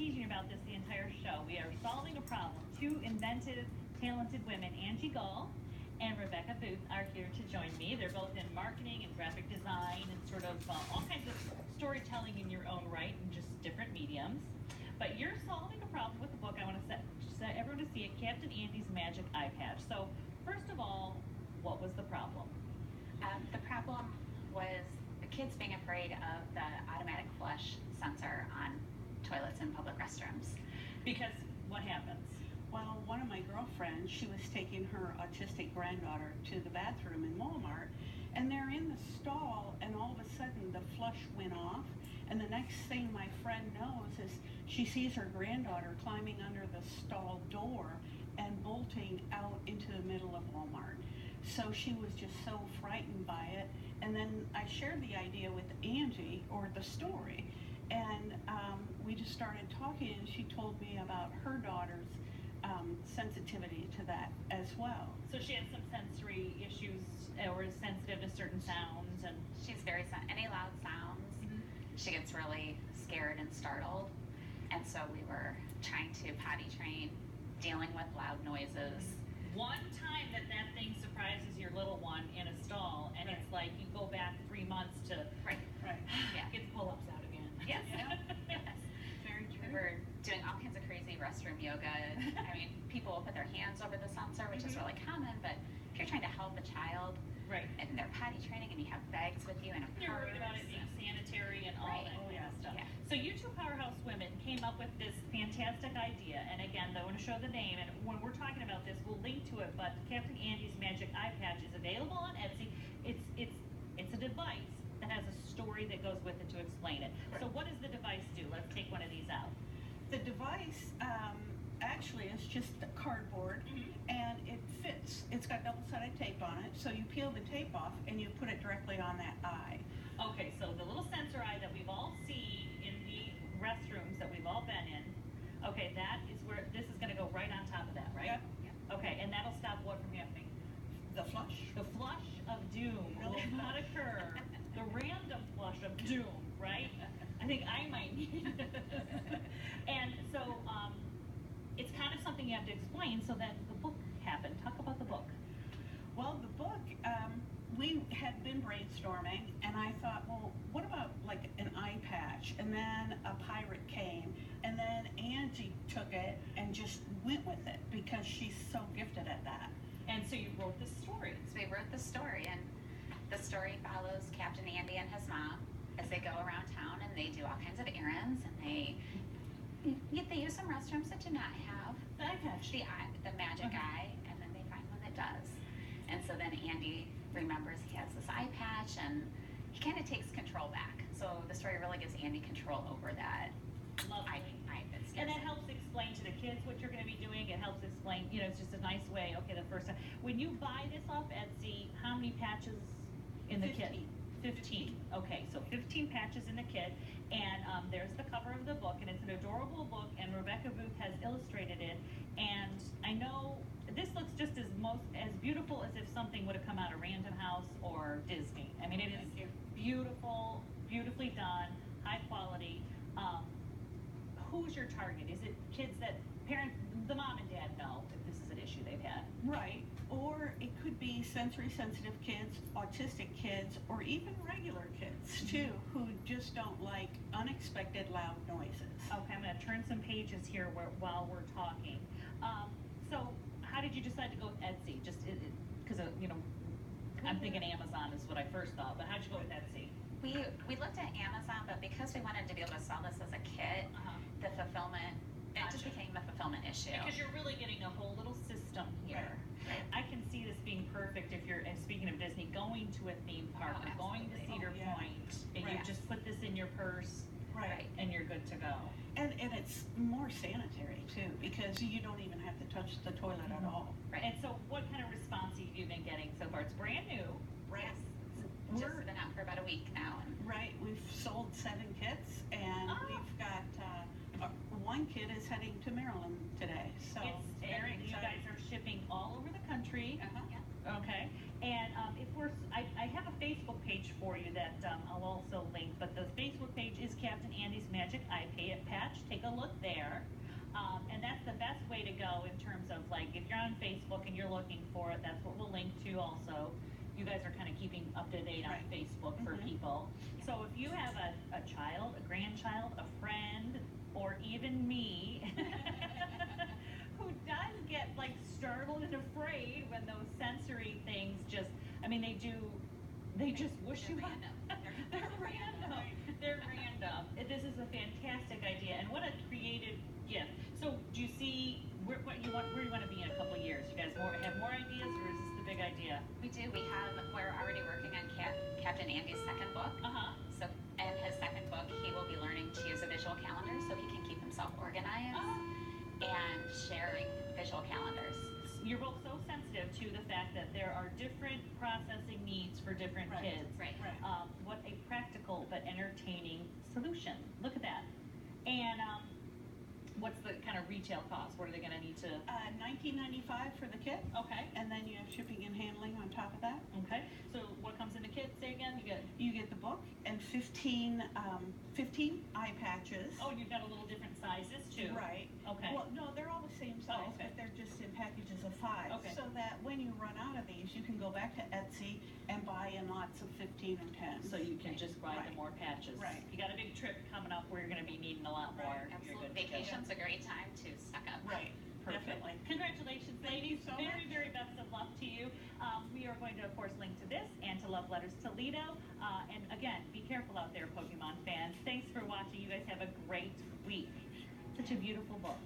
teasing about this the entire show. We are solving a problem. Two inventive, talented women, Angie Gall and Rebecca Booth, are here to join me. They're both in marketing and graphic design and sort of all kinds of storytelling in your own right and just different mediums. But you're solving a problem with the book. I want to set everyone to see it, Captain Andy's Magic Eye Patch. So first of all, what was the problem? The problem was the kids being afraid of the automatic flush sensor on toilets in public restrooms. Because what happens? Well, one of my girlfriends, she was taking her autistic granddaughter to the bathroom in Walmart, and they're in the stall, and all of a sudden the flush went off, and the next thing my friend knows is she sees her granddaughter climbing under the stall door and bolting out into the middle of Walmart. So she was just so frightened by it, and then I shared the idea with Angie, or the story, and we just started talking, and she told me about her daughter's sensitivity to that as well. So she had some sensory issues, or is sensitive to certain sounds, and She's very any loud sounds. She gets really scared and startled, and so we were trying to potty train, dealing with loud noises. one time that thing surprises your little one in a stall, and it's like you go back 3 months to Right. Yeah. get the pull-ups out again. Yes. Yes. Very true. We were doing all kinds of crazy restroom yoga. I mean, people will put their hands over the sensor, which is really common, but if you're trying to help a child Right. and they're potty training and you have bags with you and a You're worried about purse it being and- sanitary and all Right. that kind of stuff. Yeah. So you two powerhouse women came up with this fantastic idea, and again, I want to show the name, and when we're talking about this, we'll link to it, but Captain Andy's Magic Eye Patch is available on Etsy. It's a device that has a story that goes with it to explain it. Right. So what does the device do? Let's take one of these out. The device actually is just a cardboard, and it fits. It's got double-sided tape on it, so you peel the tape off and you put it directly on that eye. Okay, so the little sensor eye that we've all seen in the restrooms that we've all been in, okay, that is where, this is gonna go right on top of that, right? Yep. Okay, and that'll stop what from happening? The flush. The flush of doom will not occur. The random flush of doom, right? I think I might need it. And so, it's kind of something you have to explain, so then the book happened. Talk about the book. Well, the book, we had been brainstorming, and I thought, well, what about like an eye patch? And then a pirate came, and then Angie took it and just went with it because she's so gifted at that. And so you wrote this story. So we wrote the story, and the story follows Captain Andy and his mom as they go around town and they do all kinds of errands, and they use some restrooms that do not have The eye patch. the magic eye, and then they find one that does. And so then Andy remembers he has this eye patch, and he kind of takes control back. So the story really gives Andy control over that Lovely. eye that scares And that him. helps explain to the kids what you're going to be doing. It helps explain, it's just a nice way. Okay, the first time. When you buy this off Etsy, how many patches in the kit? 15. Okay, so 15 patches in the kit, and there's the cover of the book, and it's an adorable book, and Rebecca Booth has illustrated it. And I know this looks just as beautiful as if something would have come out of Random House or Disney. I mean, it is beautiful, beautifully done, high quality. Who's your target? Is it kids that the mom and dad know that this is an issue they've had? Right, or it could be sensory sensitive kids, autistic kids, or even regular kids too, who just don't like unexpected loud noises. Okay, I'm going to turn some pages here while we're talking. So how did you decide to go with Etsy? Just because, I'm thinking Amazon is what I first thought, but how'd you go with Etsy? We looked at Amazon, but because we wanted to be able to sell this as a kit, the fulfillment, it just became a fulfillment issue. Because you're really getting a whole little system here. Right. I can see this being perfect if you're, and speaking of Disney, going to a theme park or going to absolutely. Cedar Point, and you Right. just put this in your purse, Right. and you're good to go. And it's more sanitary too, because you don't even have to touch the toilet at all. Right. And so what kind of response have you been getting so far? It's brand new. Yes. We're- Just been out for about a week now. And Right, we've sold 7 kits, and we've got, one kid is heading to Maryland today, so very And you excited. guys are shipping all over the country. yeah. Okay, and I have a Facebook page for you that I'll also link, but the Facebook page is Captain Andy's Magic Eye Patch. Take a look there. there. And that's the best way to go in terms of like, if you're on Facebook and you're looking for it, that's what we'll link to also. You guys are kind of keeping up to date on Right. Facebook for Mhm. people. So if you have a child, a grandchild, a friend, or even me, who does get like startled and afraid when those sensory things just, I mean, they just whoosh They're you up. random. They're random. They're random. This is a fantastic idea, and what a creative gift. So do you see where you want to be in a couple of years? You guys have more ideas, or is this the big idea? We do. We're already working on Captain Andy's second book. So in his second book, he will be learning to use a visual calendar so he can keep himself organized and sharing visual calendars. You're both so sensitive to the fact that there are different processing needs for different Right. kids. Right. What a practical but entertaining solution. Look at that. And what's the kind of retail cost? What are they going to need to? $19.95 for the kit, Okay. and then you have shipping and handling on top of that. Okay. So what comes in the kit? Say again. You get the book and 15 eye patches. Oh, and you've got a little different sizes too. Right. Okay. Well, no, they're all the same size, Oh, okay. but they're just in packages of 5. Okay. So that when you run out of these, you can go back to Etsy and buy in lots of 15 or 10. So you can just buy the Right. more patches. Right. You got a big trip coming up where you're going to be needing a lot more. Right. You're Absolutely. good to go. Vacation's a great time to stock up. Right. Perfect. Definitely. Congratulations, Thank ladies. you so very, much. very best of luck to you. We are going to, of course, link to this and to Love Letters Toledo. And again, be careful out there, Pokemon fans. Thanks for watching. You guys have a great week. Such a beautiful book.